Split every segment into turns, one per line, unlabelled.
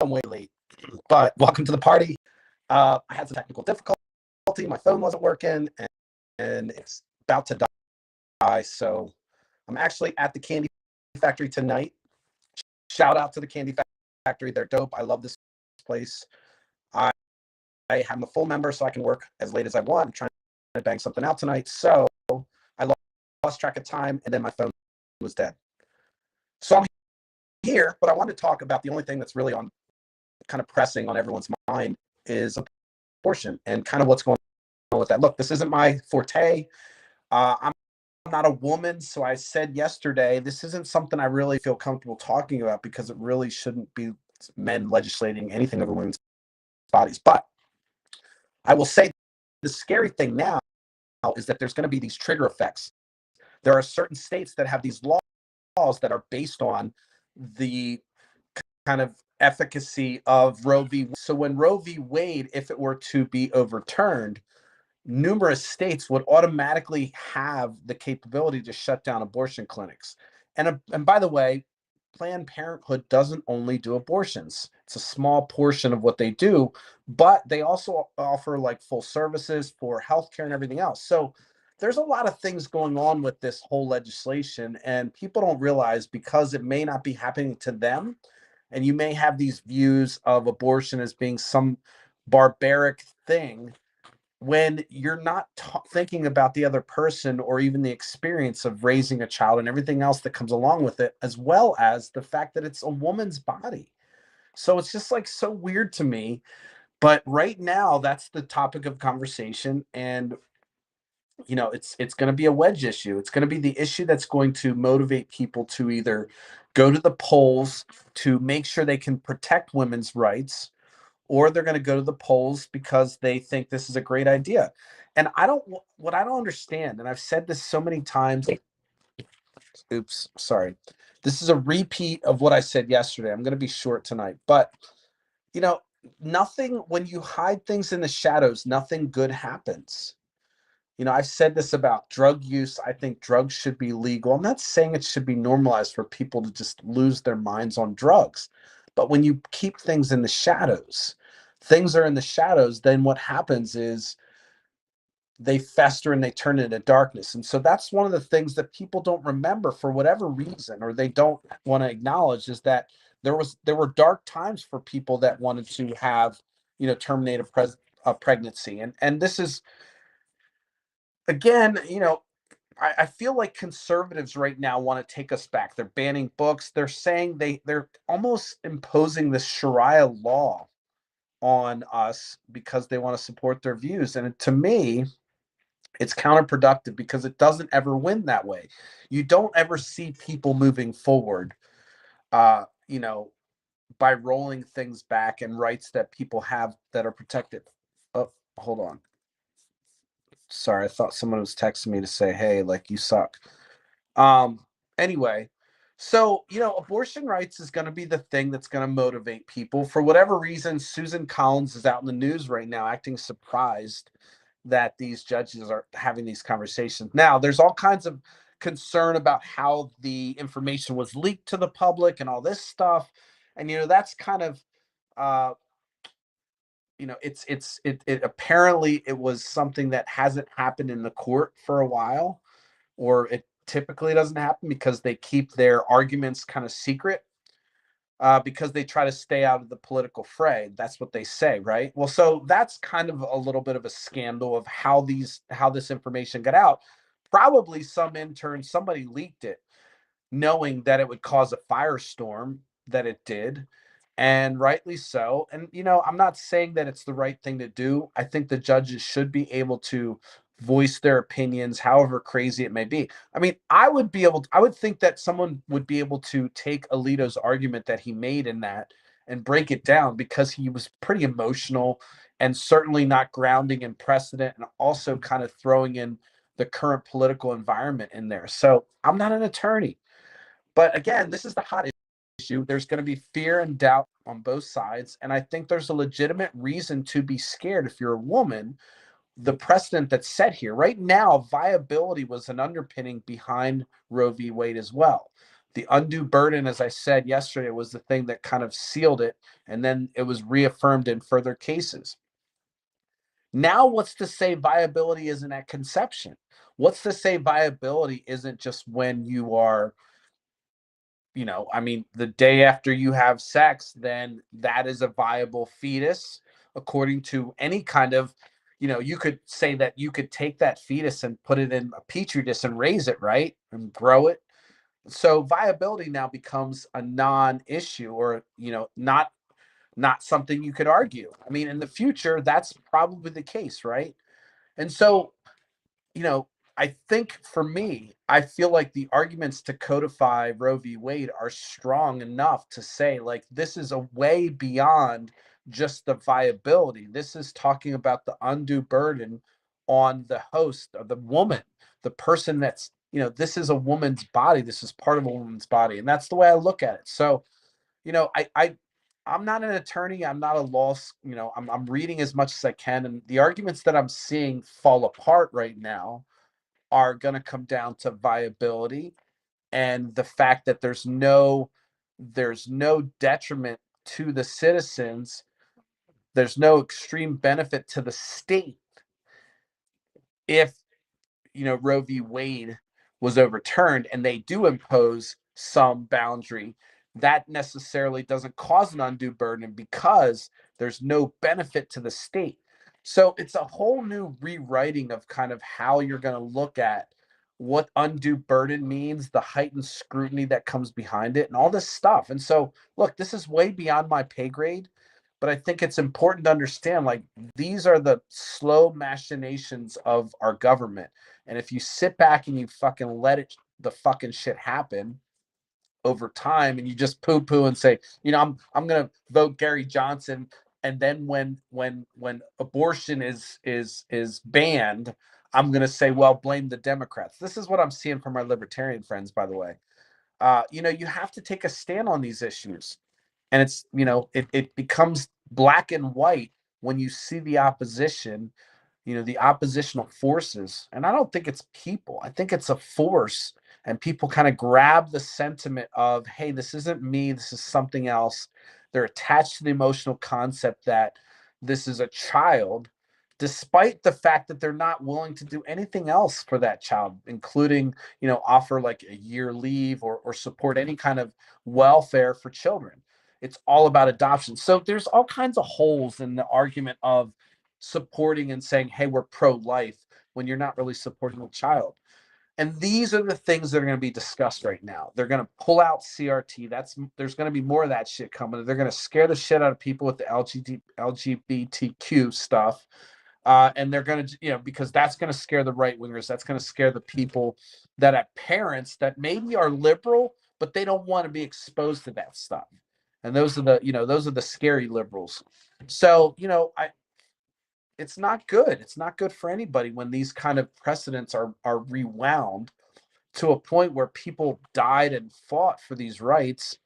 I'm way late, but welcome to the party. I had some technical difficulty. My phone wasn't working, and it's about to die. So I'm actually at the Candy Factory tonight. Shout out to the Candy Factory. They're dope. I love this place. I, I am a full member, so I can work as late as I want. I'm trying to bang something out tonight. So I lost track of time, and then my phone was dead. So I'm here, but I want to talk about the only thing that's really on kind of pressing on everyone's mind is abortion and kind of what's going on with that. Look, this isn't my forte. I'm not a woman, so I said yesterday this isn't something I really feel comfortable talking about because it really shouldn't be men legislating anything over women's bodies. But I will say the scary thing now is that there's going to be these trigger effects. There are certain states that have these laws that are based on the kind of efficacy of Roe v. So when Roe v. Wade, if it were to be overturned, numerous states would automatically have the capability to shut down abortion clinics. And by the way, Planned Parenthood doesn't only do abortions. It's a small portion of what they do, but they also offer like full services for healthcare and everything else. So there's a lot of things going on with this whole legislation, and people don't realize because it may not be happening to them, and you may have these views of abortion as being some barbaric thing when you're not thinking about the other person or even the experience of raising a child and everything else that comes along with it, as well as the fact that it's a woman's body. So it's just like so weird to me. But right now, that's the topic of conversation. And it's going to be a wedge issue. It's going to be the issue that's going to motivate people to either go to the polls to make sure they can protect women's rights, or they're going to go to the polls because they think this is a great idea. And what I don't understand, and I've said this so many times, oops, sorry. This is a repeat of what I said yesterday. I'm going to be short tonight, but you know, nothing, when you hide things in the shadows, nothing good happens. I've said this about drug use. I think drugs should be legal. I'm not saying it should be normalized for people to just lose their minds on drugs. But when you keep things in the shadows, things are in the shadows, then what happens is they fester and they turn into darkness. And so that's one of the things that people don't remember for whatever reason, or they don't want to acknowledge, is that there were dark times for people that wanted to have, terminate a pregnancy. And this is, again, I feel like conservatives right now want to take us back. They're banning books. They're saying they're almost imposing this Sharia law on us because they want to support their views. And to me, it's counterproductive because it doesn't ever win that way. You don't ever see people moving forward, uh, you know, by rolling things back and rights that people have that are protected. Oh, hold on. Sorry, I thought someone was texting me to say, "Hey, like you suck." Um, anyway, so abortion rights is going to be the thing that's going to motivate people. For whatever reason, Susan Collins is out in the news right now, acting surprised that these judges are having these conversations. Now, there's all kinds of concern about how the information was leaked to the public and all this stuff, and that's kind of uh, it apparently it was something that hasn't happened in the court for a while, or it typically doesn't happen because they keep their arguments kind of secret, because they try to stay out of the political fray. That's what they say, right? Well, so that's kind of a little bit of a scandal of how this information got out. Probably some intern, somebody leaked it, knowing that it would cause a firestorm that it did, and rightly so. And I'm not saying that it's the right thing to do. I think the judges should be able to voice their opinions, however crazy it may be. I mean, I would think that someone would be able to take Alito's argument that he made in that and break it down, because he was pretty emotional and certainly not grounding in precedent, and also kind of throwing in the current political environment in there. So I'm not an attorney, but again, this is the hot issue. There's going to be fear and doubt on both sides. And I think there's a legitimate reason to be scared if you're a woman. The precedent that's set here right now, viability was an underpinning behind Roe v. Wade as well. The undue burden, as I said yesterday, was the thing that kind of sealed it, and then it was reaffirmed in further cases. Now, what's to say viability isn't at conception? What's to say viability isn't just when you are, I mean, the day after you have sex, then that is a viable fetus, according to any kind of, you could say that you could take that fetus and put it in a petri dish and raise it, right? And grow it. So viability now becomes a non-issue, or, not something you could argue. I mean, in the future, that's probably the case, right? And so, you know, I think for me, I feel like the arguments to codify Roe v. Wade are strong enough to say, like, this is a way beyond just the viability. This is talking about the undue burden on the host, or the woman, the person that's, this is a woman's body. This is part of a woman's body. And that's the way I look at it. So, I'm not an attorney. I'm not a law, I'm reading as much as I can. And the arguments that I'm seeing fall apart right now are going to come down to viability and the fact that there's no detriment to the citizens. There's no extreme benefit to the state if, Roe v. Wade was overturned and they do impose some boundary. That necessarily doesn't cause an undue burden because there's no benefit to the state. So it's a whole new rewriting of kind of how you're going to look at what undue burden means, the heightened scrutiny that comes behind it, and all this stuff. And so, look, this is way beyond my pay grade, but I think it's important to understand, like, these are the slow machinations of our government. And if you sit back and you fucking let the fucking shit happen over time, and you just poo poo and say, I'm gonna vote Gary Johnson, and then when abortion is banned, I'm gonna say, well, blame the Democrats. This is what I'm seeing from our libertarian friends, by the way. You have to take a stand on these issues, and it's, it becomes black and white when you see the opposition, the oppositional forces. And I don't think it's people. I think it's a force. And people kind of grab the sentiment of, hey, this isn't me, this is something else. They're attached to the emotional concept that this is a child, despite the fact that they're not willing to do anything else for that child, including, offer like a year leave, or support any kind of welfare for children. It's all about adoption. So there's all kinds of holes in the argument of supporting and saying, hey, we're pro-life, when you're not really supporting the child. And these are the things that are going to be discussed right now. They're going to pull out CRT. There's going to be more of that shit coming. They're going to scare the shit out of people with the LGBTQ stuff. And they're going to, because that's going to scare the right wingers. That's going to scare the people that have parents that maybe are liberal, but they don't want to be exposed to that stuff. And those are the scary liberals. So, it's not good. It's not good for anybody when these kind of precedents are rewound to a point where people died and fought for these rights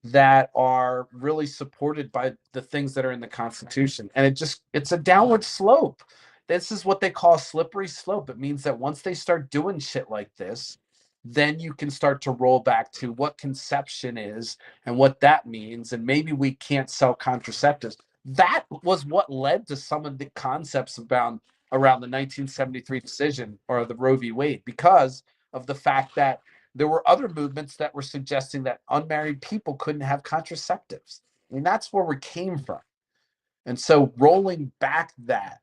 that are really supported by the things that are in the Constitution. And it's a downward slope. This is what they call a slippery slope. It means that once they start doing shit like this, then you can start to roll back to what conception is and what that means. And maybe we can't sell contraceptives. That was what led to some of the concepts around the 1973 decision, or the Roe v. Wade, because of the fact that there were other movements that were suggesting that unmarried people couldn't have contraceptives. I mean, that's where we came from. And so rolling back that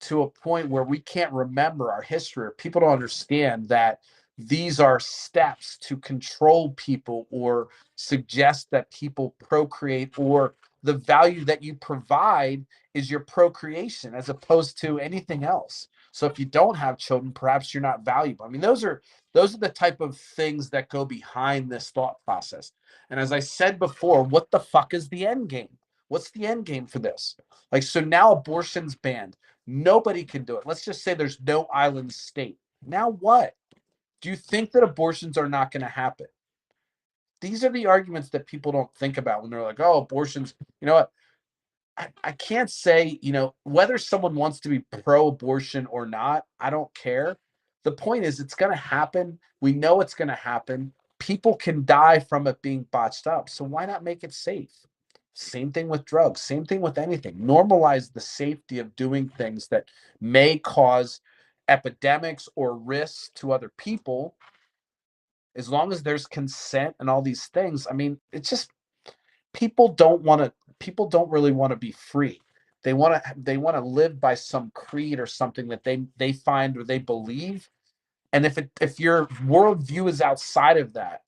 to a point where we can't remember our history, or people don't understand that these are steps to control people, or suggest that people procreate, or the value that you provide is your procreation as opposed to anything else. So if you don't have children, perhaps you're not valuable. I mean, those are the type of things that go behind this thought process. And as I said before, what the fuck is the end game? What's the end game for this? Like, so now abortion's banned. Nobody can do it. Let's just say there's no island state. Now what? Do you think that abortions are not going to happen? These are the arguments that people don't think about when they're like, oh, abortions. You know what? I can't say, whether someone wants to be pro-abortion or not, I don't care. The point is, it's going to happen. We know it's going to happen.
people can die from it being botched up. So why not make it safe? Same thing with drugs, same thing with anything. Normalize the safety of doing things that may cause epidemics or risks to other people. As long as there's consent and all these things, I mean, it's just people don't really want to be free. They want to live by some creed or something that they find or they believe. And if your worldview is outside of that,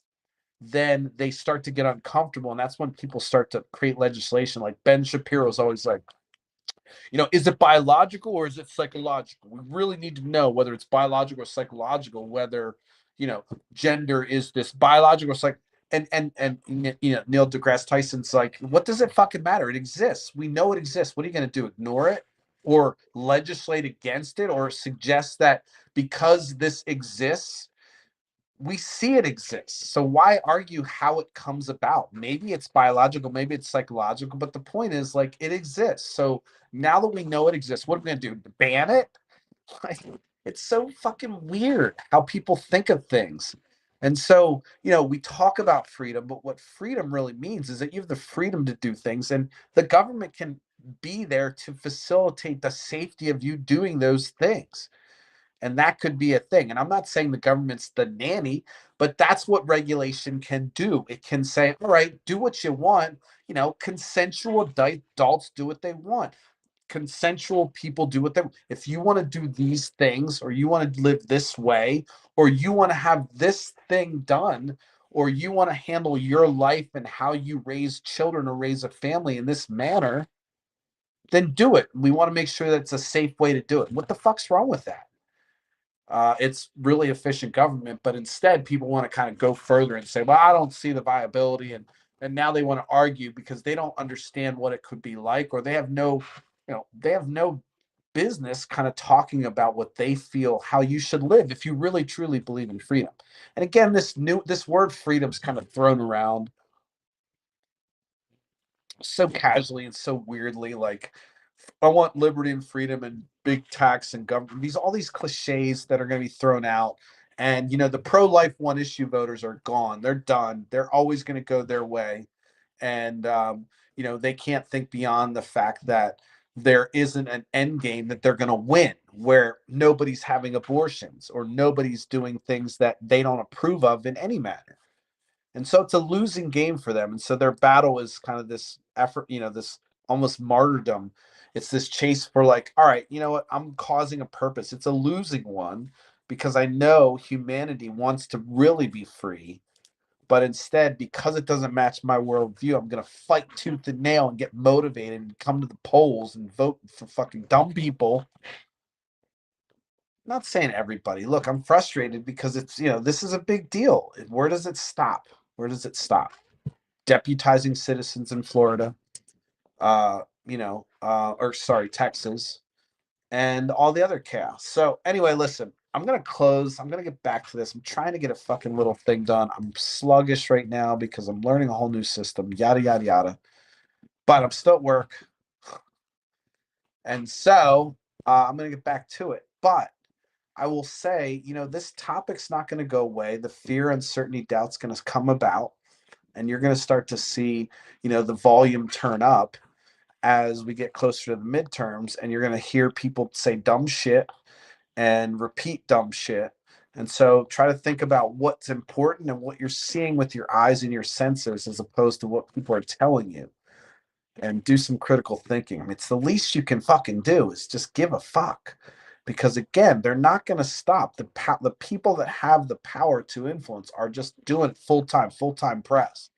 then they start to get uncomfortable. And that's when people start to create legislation. Like Ben Shapiro is always like, is it biological or is it psychological? We really need to know whether it's biological or psychological, whether, you know, gender is this biological or psych. And Neil deGrasse Tyson's like, what does it fucking matter? It exists. We know it exists. What are you going to do? Ignore it or legislate against it or suggest that because this exists, we see it exists. So why argue how it comes about? Maybe it's biological, maybe it's psychological, but the point is like it exists. So now that we know it exists, what are we going to do? Ban it? Like, it's so fucking weird how people think of things. And so, we talk about freedom, but what freedom really means is that you have the freedom to do things, and the government can be there to facilitate the safety of you doing those things. And that could be a thing. And I'm not saying the government's the nanny, but that's what regulation can do. It can say, all right, do what you want. Consensual adults do what they want. Consensual people do what they want. If you want to do these things, or you want to live this way, or you want to have this thing done, or you want to handle your life and how you raise children or raise a family in this manner, then do it. We want to make sure that it's a safe way to do it. What the fuck's wrong with that? It's really efficient government, but instead people want to kind of go further and say, well, I don't see the viability. And now they want to argue because they don't understand what it could be like, or they have no business kind of talking about what they feel, how you should live if you really truly believe in freedom. And again, this word freedom's kind of thrown around so casually and so weirdly, like, I want liberty and freedom and big tax and government. All these cliches that are going to be thrown out. And the pro-life one issue voters are gone. They're done. They're always going to go their way. And they can't think beyond the fact that there isn't an end game that they're going to win, where nobody's having abortions or nobody's doing things that they don't approve of in any manner. And so it's a losing game for them. And so their battle is kind of this effort, this almost martyrdom. It's this chase for like, all right, you know what? I'm causing a purpose. It's a losing one because I know humanity wants to really be free. But instead, because it doesn't match my worldview, I'm going to fight tooth and nail and get motivated and come to the polls and vote for fucking dumb people. Not saying everybody. Look, I'm frustrated because this is a big deal. Where does it stop? Where does it stop? Deputizing citizens in Florida, Texas, and all the other chaos. So anyway, listen, I'm going to close. I'm going to get back to this. I'm trying to get a fucking little thing done. I'm sluggish right now because I'm learning a whole new system, yada, yada, yada. But I'm still at work. And so I'm going to get back to it. But I will say, this topic's not going to go away. The fear, uncertainty, doubt's going to come about. And you're going to start to see, the volume turn up as we get closer to the midterms. And you're going to hear people say dumb shit and repeat dumb shit. And so try to think about what's important and what you're seeing with your eyes and your senses as opposed to what people are telling you. And do some critical thinking. I mean, it's the least you can fucking do is just give a fuck. Because again, they're not going to stop. The people that have the power to influence are just doing it full-time press.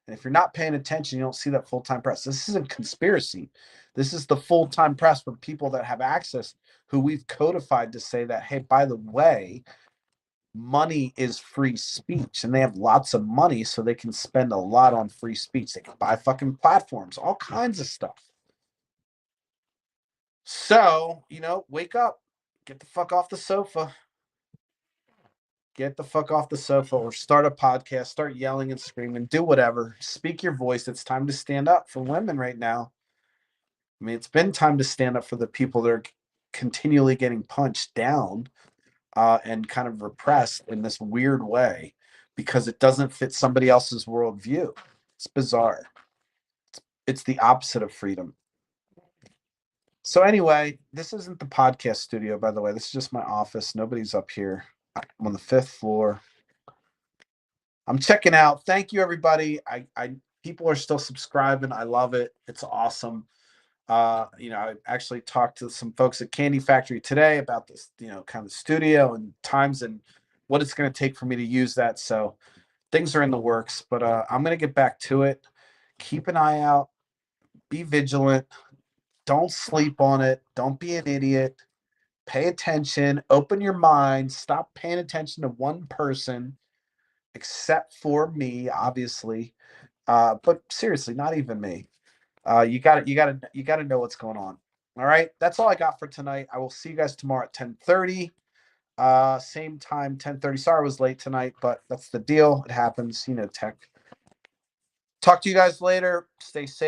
And if you're not paying attention, you don't see that full-time press. This isn't conspiracy. This is the full-time press from people that have access, who we've codified to say that, hey, by the way, money is free speech, and they have lots of money, so they can spend a lot on free speech. They can buy fucking platforms, all kinds of stuff. So, wake up, get the fuck off the sofa. Get the fuck off the sofa, or start a podcast, start yelling and screaming, do whatever. Speak your voice. It's time to stand up for women right now. I mean, it's been time to stand up for the people that are continually getting punched down and kind of repressed in this weird way. because it doesn't fit somebody else's worldview. It's bizarre. It's the opposite of freedom. So anyway, this isn't the podcast studio, by the way. This is just my office. Nobody's up here. I'm on the 5th floor. I'm checking out. Thank you, everybody. I people are still subscribing. I love it. It's awesome. I actually talked to some folks at Candy Factory today about this, kind of studio and times and what it's going to take for me to use that. So things are in the works, but I'm going to get back to it. Keep an eye out. Be vigilant. Don't sleep on it. Don't be an idiot. Pay attention. Open your mind. Stop paying attention to one person, except for me, obviously. But seriously, not even me. You got to know what's going on. All right, that's all I got for tonight. I will see you guys tomorrow at 10:30. Same time, 10:30. Sorry I was late tonight, but that's the deal. It happens, tech. Talk to you guys later. Stay safe.